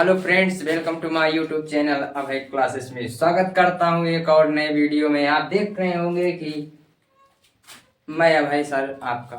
Hello friends, welcome to my YouTube channel Abhay classes में स्वागत करता हूं एक और नए वीडियो में। आप देख रहे होंगे कि मैं अभय सर आपका।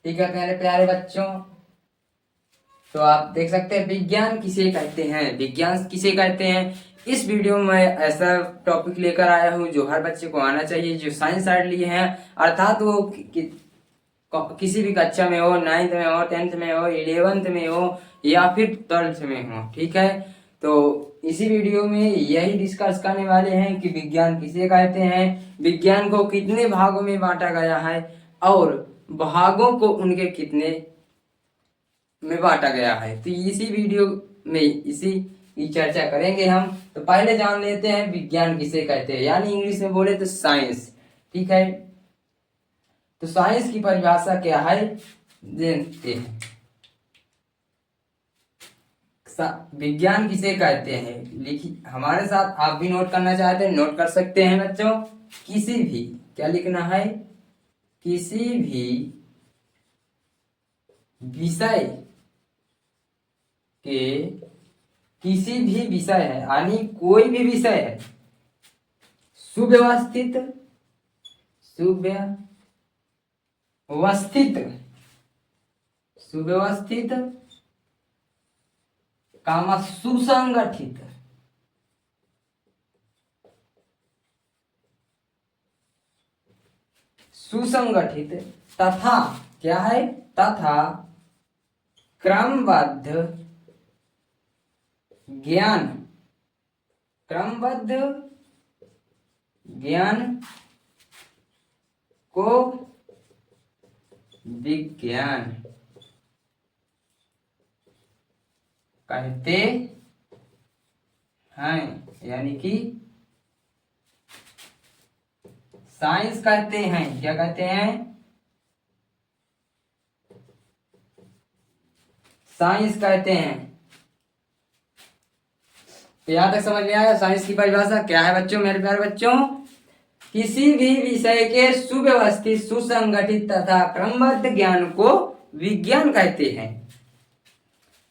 ठीक है मेरे प्यारे बच्चों, तो आप देख सकते हैं विज्ञान किसे कहते हैं, विज्ञान किसे कहते हैं। इस वीडियो में मैं ऐसा टॉपिक लेकर आया हूं जो हर बच्चे को आना चाहिए, जो साइंस साइड लिए हैं, अर्थात वो किसी भी कक्षा में हो, 9th में हो, 10th में हो, 11th में हो या फिर 12th में हो। ठीक है, तो इसी वीडियो में यही डिस्कस करने वाले हैं कि विज्ञान किसे कहते हैं, विज्ञान को कितने भागों में बांटा गया है और भागों को उनके कितने में बांटा गया है। तो इसी वीडियो में इसी की चर्चा करेंगे हम। तो पहले जान लेते हैं विज्ञान किसे कहते हैं, यानी इंग्लिश में बोले तो साइंस। ठीक है, तो साइंस की परिभाषा क्या है देखते हैं। विज्ञान किसे कहते हैं, लिखिए हमारे साथ। आप भी नोट करना चाहते हैं नोट कर सकते हैं बच्चों। किसी भी, क्या लिखना है, किसी भी विषय के, किसी भी विषय है यानी कोई भी विषय है, सुव्यवस्थित सुव्यवस्थित सुव्यवस्थित कामा सुसंगठित, सुसंगठित तथा, क्या है, तथा क्रमबद्ध ज्ञान, क्रमबद्ध ज्ञान को विज्ञान कहते हैं, यानी कि साइंस कहते हैं। क्या कहते हैं, साइंस कहते हैं। तो यहां तक समझ में आया साइंस की परिभाषा क्या है बच्चों, मेरे प्यारे बच्चों। किसी भी विषय के सुव्यवस्थित, सुसंगठित तथा क्रमबद्ध ज्ञान को विज्ञान कहते हैं।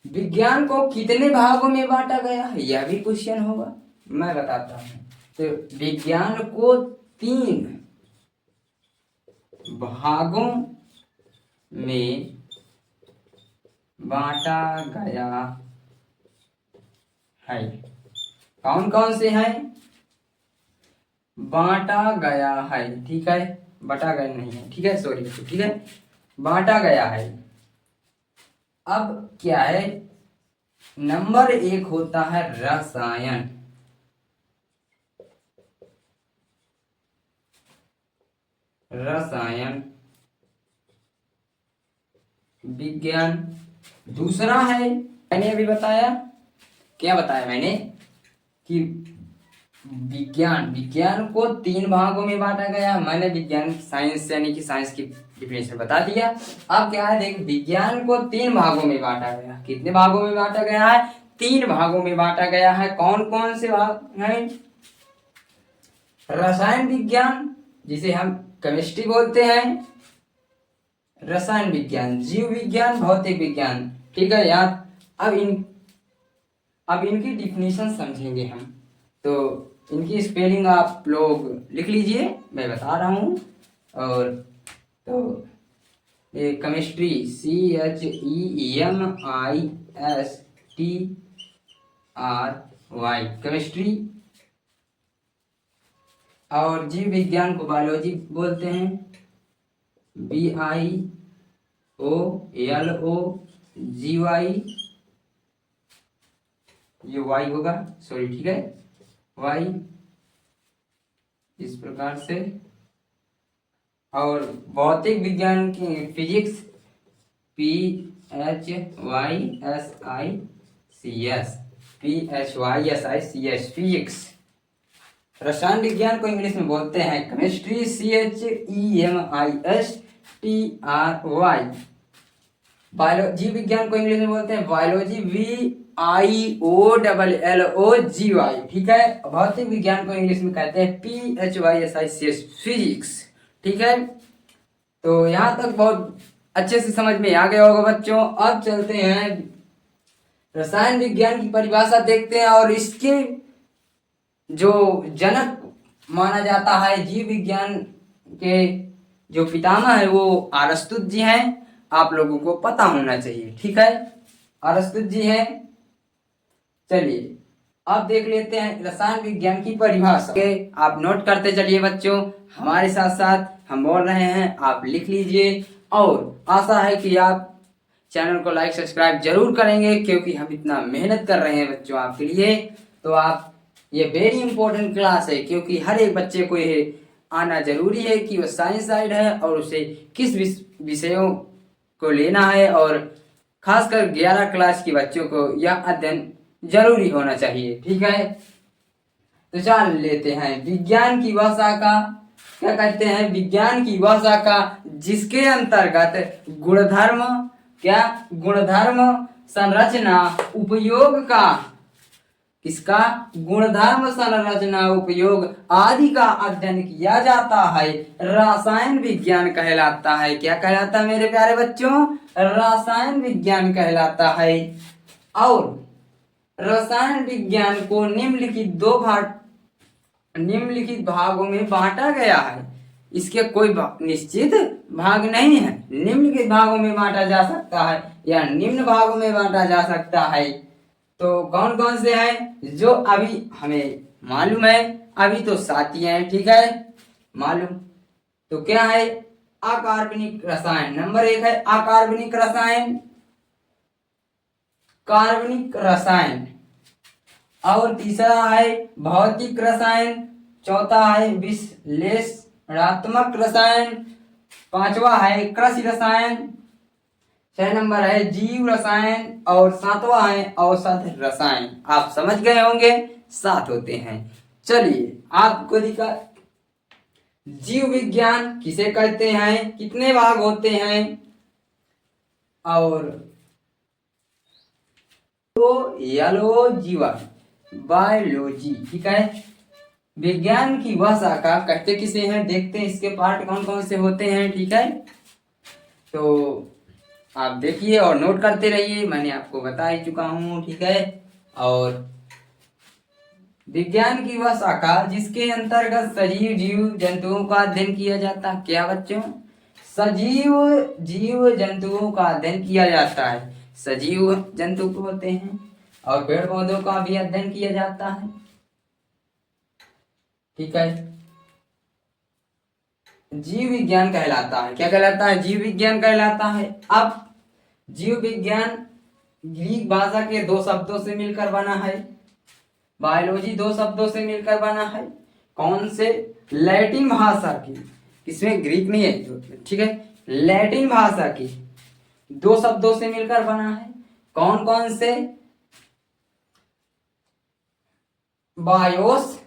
विज्ञान को कितने भागों में बांटा गया है, यह भी क्वेश्चन होगा, मैं बताता हूं। तो विज्ञान को 3 भागों में बांटा गया है। कौन कौन से हैं, बांटा गया है। ठीक है, बटा गया नहीं है, ठीक है, सॉरी, ठीक है, बांटा गया है। अब क्या है, नंबर 1 होता है रसायन, रसायन विज्ञान। दूसरा है, मैंने अभी बताया, क्या बताया मैंने, कि विज्ञान को 3 भागों में बांटा गया। मैंने विज्ञान साइंस यानी कि साइंस की डिफिनेशन बता दिया। अब क्या है, देख, विज्ञान को 3 भागों में बांटा गया। कितने भागों में बांटा गया है, 3 भागों में बांटा गया है। कौन कौन से भाग हैं, रसायन विज्ञान जिसे हम केमिस्ट्री बोलते हैं, रसायन विज्ञान, जीव विज्ञान, भौतिक विज्ञान। ठीक है, यार अब इनकी डिफिनेशन समझेंगे हम। तो इनकी स्पेलिंग आप लोग लिख लीजिए, मैं बता रहा हूं। और तो ये केमिस्ट्री CHEMISTRY, केमिस्ट्री। और जीव विज्ञान को बायोलॉजी बोलते हैं, BIOLOGY, ये वाई होगा, सॉरी, ठीक है, वाई, इस प्रकार से। और भौतिक विज्ञान की फिजिक्स, PHYSICS, फिजिक्स। रसायन विज्ञान को इंग्लिश में बोलते हैं केमिस्ट्री, CHEMISTRY। जीव विज्ञान को इंग्लिश में बोलते हैं बायोलॉजी, VIOLLOGY। ठीक है, भौतिक विज्ञान को इंग्लिश में कहते हैं PHYSICS, फिजिक्स। ठीक है, तो यहां तक बहुत अच्छे से समझ में आ गया होगा बच्चों। अब चलते हैं रसायन विज्ञान की परिभाषा देखते हैं और इसके जो जनक माना जाता है जीव विज्ञान के जो पितामह है वो अरस्तु जी हैं। आप लोगों को पता होना चाहिए, ठीक है, अरस्तु जी हैं। चलिए अब देख लेते हैं रसायन विज्ञान की परिभाषा के, आप नोट करते चलिए बच्चों, हमारे साथ साथ हम बोल रहे हैं, आप लिख लीजिए। और आशा है कि आप चैनल को लाइक सब्सक्राइब जरूर करेंगे, क्योंकि हम इतना मेहनत कर रहे हैं बच्चों आपके लिए। तो आप, ये वेरी इंपॉर्टेंट क्लास है, क्योंकि हर एक बच्चे को ये आना जरूरी है कि वो साइंस साइड है और उसे किस विषयों को लेना है, और खासकर 11 क्लास के बच्चों को यह अध्ययन जरूरी होना चाहिए, ठीक है। तो जान लेते हैं विज्ञान की वह शाखा, क्या कहते हैं, विज्ञान की वह शाखा जिसके अंतर्गत गुणधर्म, क्या, गुणधर्म, संरचना, उपयोग का, किसका, गुणधर्म, संरचना, उपयोग आदि का अध्ययन किया जाता है, रसायन विज्ञान कहलाता है। क्या कहलाता है मेरे प्यारे बच्चों, रसायन विज्ञान कहलाता है। और रसायन विज्ञान को निम्नलिखित भागों में बांटा गया है। इसके कोई निश्चित भाग नहीं है, निम्नलिखित भागों में बांटा जा सकता है या निम्न भागों में बांटा जा सकता है। तो कौन कौन से हैं जो अभी हमें मालूम है, अभी तो साथी हैं, ठीक है, मालूम। तो क्या है, अकार्बनिक रसायन, नंबर 1 है अकार्बनिक रसायन, कार्बनिक रसायन। और तीसरा है भौतिक रसायन, चौथा है विश्लेषणात्मक रसायन, पांचवा है कृषि रसायन, 6 नंबर है जीव रसायन, और 7वां है औषध रसायन। आप समझ गए होंगे, 7 होते हैं। चलिए आपको दिखा, जीव विज्ञान किसे कहते हैं, कितने भाग होते हैं, और तो येलो जीवन, बायोलॉजी, ठीक है। विज्ञान की वह शाखा कहते किसे हैं, देखते हैं इसके पार्ट कौन कौन से होते हैं, ठीक है। तो आप देखिए और नोट करते रहिए, मैंने आपको बता ही चुका हूं, ठीक है। और विज्ञान की वह शाखा जिसके अंतर्गत सजीव जीव जंतुओं का अध्ययन किया जाता है, क्या बच्चों, सजीव जीव जंतुओं का अध्ययन किया जाता है। सजीव जंतु होते हैं और पेड़ पौधों का भी अध्ययन किया जाता है, ठीक है। जीव विज्ञान कहलाता है, क्या कहलाता है, जीव विज्ञान कहलाता है। अब जीव विज्ञान ग्रीक भाषा के 2 शब्दों से मिलकर बना है, बायोलॉजी 2 शब्दों से मिलकर बना है। कौन से, लैटिन भाषा की, इसमें ग्रीक नहीं है, ठीक है, लैटिन भाषा की 2 शब्दों से मिलकर बना है। कौन कौन से, बायोस,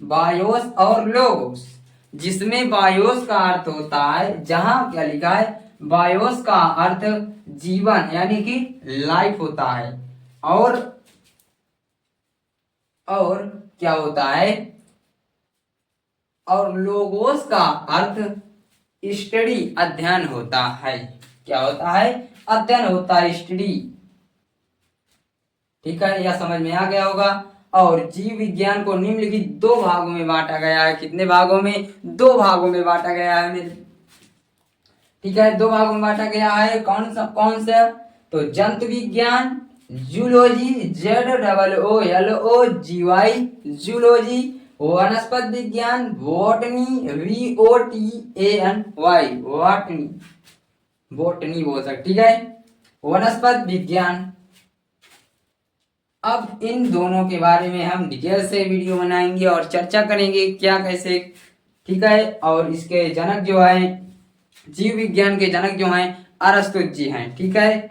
बायोस और लोगोस, जिसमें बायोस का अर्थ होता है, जहां क्या लिखा है, बायोस का अर्थ जीवन यानी कि लाइफ होता है, और क्या होता है, और लोगोस का अर्थ स्टडी, अध्ययन होता है। क्या होता है, अध्ययन होता है, स्टडी, ठीक है, यह समझ में आ गया होगा। और जीव विज्ञान को निम्नलिखित 2 भागों में बांटा गया है, कितने भागों में, 2 भागों में बांटा गया है मेरे, ठीक है, 2 भागों में बांटा गया है। कौन सा, तो जंतु विज्ञान, जूलॉजी, ZOOLOGY, जूलॉजी, वनस्पति विज्ञान, बॉटनी, VOTANY, बॉटनी, बॉटनी बोल सकते, ठीक है, वनस्पति विज्ञान। अब इन दोनों के बारे में हम डिटेल से वीडियो बनाएंगे और चर्चा करेंगे क्या कैसे, ठीक है। और इसके जनक जो है, जीव विज्ञान के जनक जो हैं अरस्तु जी हैं, ठीक है।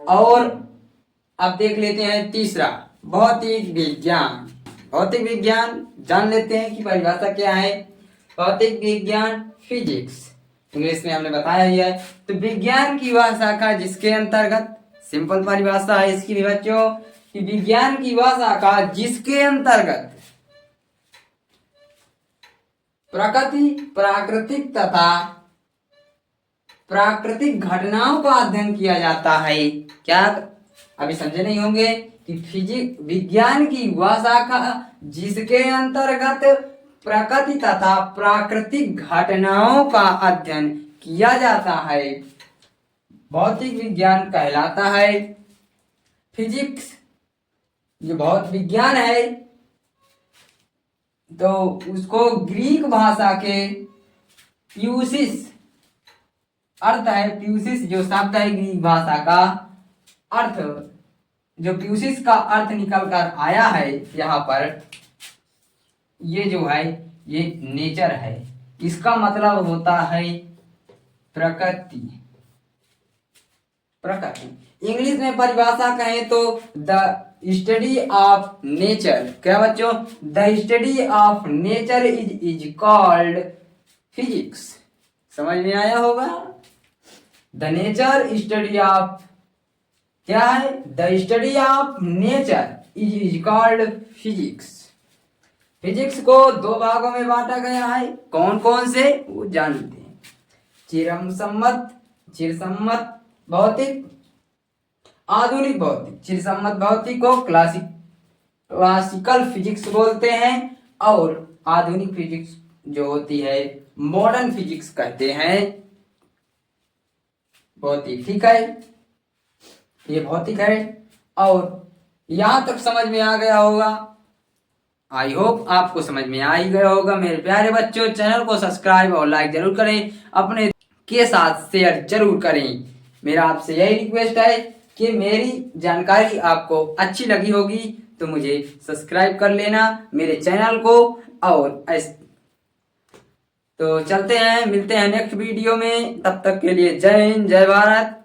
और अब देख लेते हैं तीसरा, भौतिक विज्ञान। भौतिक विज्ञान जान लेते हैं कि परिभाषा क्या है। भौतिक विज्ञान, फिजिक्स, इंग्लिश में हमने बताया ही है। तो विज्ञान की वह शाखा जिसके अंतर्गत, सिंपल परिभाषा है इसकी भी बच्चों, कि विज्ञान की वह शाखा जिसके अंतर्गत प्रकृति, प्राकृतिक तथा प्राकृतिक घटनाओं का अध्ययन किया जाता है। क्या अभी समझे नहीं होंगे कि फिजिक्स विज्ञान की वह शाखा जिसके अंतर्गत प्रकृति तथा प्राकृतिक घटनाओं का अध्ययन किया जाता है भौतिक विज्ञान कहलाता है। फिजिक्स जो भौतिक विज्ञान है तो उसको ग्रीक भाषा के प्यूसिस अर्थ है, प्यूसिस जो शब्द है ग्रीक भाषा का अर्थ, जो प्यूसिस का अर्थ निकल कर आया है यहाँ पर, ये जो है ये नेचर है, इसका मतलब होता है प्रकृति। प्रकृति इंग्लिश में परिभाषा कहें तो द स्टडी ऑफ नेचर। क्या बच्चों? The study of nature is called physics. समझ में आया होगा? द नेचर स्टडी ऑफ क्या है? The study of nature is called physics. Physics को दो भागों में बांटा गया है। कौन कौन से? वो जानते हैं। चिरसम्मत भौतिक, आधुनिक भौतिक। चिरसम्मत भौतिक को क्लासिकल फिजिक्स बोलते हैं और आधुनिक फिजिक्स जो होती है मॉडर्न फिजिक्स कहते हैं। भौतिक, ठीक है, ये भौतिक है। और यहां तक समझ में आ गया होगा। आई होप आपको समझ में आ ही गया होगा। मेरे प्यारे बच्चों, चैनल को सब्सक्राइब और लाइक जरूर करें, अपने के साथ शेयर जरूर करें। मेरा आपसे यही रिक्वेस्ट है कि मेरी जानकारी आपको अच्छी लगी होगी तो मुझे सब्सक्राइब कर लेना मेरे चैनल को। और तो चलते हैं, मिलते हैं नेक्स्ट वीडियो में। तब तक के लिए जय हिंद, जय भारत।